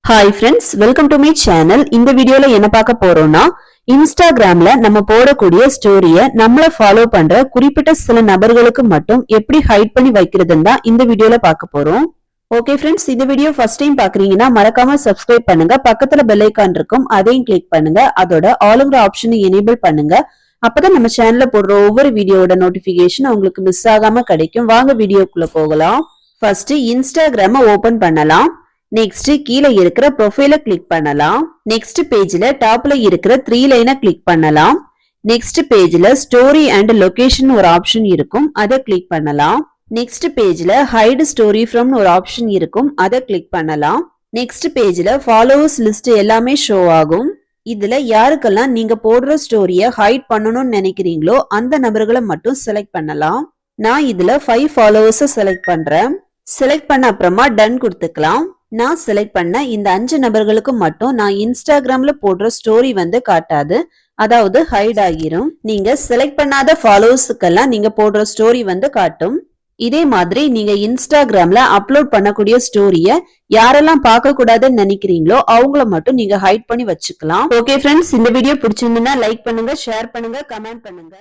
Hi friends, welcome to my channel. இந்த வீடியோல என்ன பார்க்க போறோம்னா இன்ஸ்டாகிராம்ல நம்ம போடக்கூடிய ஸ்டோரிய நம்மள ஃபாலோ பண்ற குறிப்பிட்ட சில நபர்களுக்கு மட்டும் எப்படி ஹைட் பண்ணி வைக்கிறதுன்னு தான் இந்த வீடியோல பார்க்க போறோம். ஓகே ஃப்ரெண்ட்ஸ், இந்த வீடியோ ஃபர்ஸ்ட் டைம் பாக்குறீங்கன்னா மறக்காம சப்ஸ்கிரைப் பண்ணுங்க. பக்கத்துல பெல் ஐகான் இருக்கும், அதையும் கிளிக் பண்ணுங்க. அதோட ஆல்ங்கிற ஆப்ஷனை எனேபிள் பண்ணுங்க. அப்பதான் நம்ம சேனல்ல போடுற ஒவ்வொரு வீடியோட நோட்டிபிகேஷன் உங்களுக்கு மிஸ் ஆகாம கிடைக்கும். வாங்க வீடியோக்குள்ள போகலாம். ஃபர்ஸ்ட் இன்ஸ்டாகிராம ஓபன் பண்ணலாம். நெக்ஸ்ட் கீழே இருக்கிற ப்ரொஃபைல கிளிக் பண்ணலாம். நெக்ஸ்ட் பேஜ்ல டாப்ல இருக்கிற 3 லைனை கிளிக் பண்ணலாம். நெக்ஸ்ட் பேஜ்ல ஸ்டோரி அண்ட் லொகேஷன் ஒரு ஆப்ஷன் இருக்கும், அதை கிளிக் பண்ணலாம். நெக்ஸ்ட் பேஜ்ல ஹைட் ஸ்டோரி ஃப்ரம் ஒரு ஆப்ஷன் இருக்கும், அதை கிளிக் பண்ணலாம். நெக்ஸ்ட் பேஜ்ல ஃபாலோவர்ஸ் லிஸ்ட் எல்லாமே ஷோ ஆகும். இதுல யாருக்கெல்லாம் நீங்க போடுற ஸ்டோரிய ஹைட் பண்ணணும்னு நினைக்கிறீங்களோ அந்த நபர்களை மட்டும் செலக்ட் பண்ணலாம். நான் இதுல 5 ஃபாலோவர்ஸ் செலக்ட் பண்றேன். செலக்ட் பண்ண அப்புறமா டன் கொடுத்துக்கலாம். நான் செலக்ட் பண்ண இந்த 5 நபர்களுக்கு மட்டும் நான் இன்ஸ்டாகிராம்ல போடுற ஸ்டோரி காட்டாது, அதாவது ஹைட் ஆகிரும். நீங்க செலக்ட் பண்ணாத ஃபாலோவர்ஸுக்கெல்லாம் நீங்க போடுற ஸ்டோரி காட்டும். இதே மாதிரி நீங்க இன்ஸ்டாகிராம்ல அப்லோட் பண்ணக்கூடிய ஸ்டோரிய யாரெல்லாம் பார்க்க கூடாதுன்னு நினைக்கிறீங்களோ அவங்கள மட்டும் நீங்க ஹைட் பண்ணி வச்சுக்கலாம். ஓகே ஃப்ரெண்ட்ஸ், இந்த வீடியோ பிடிச்சிருந்தா லைக் பண்ணுங்க, ஷேர் பண்ணுங்க, கமெண்ட் பண்ணுங்க.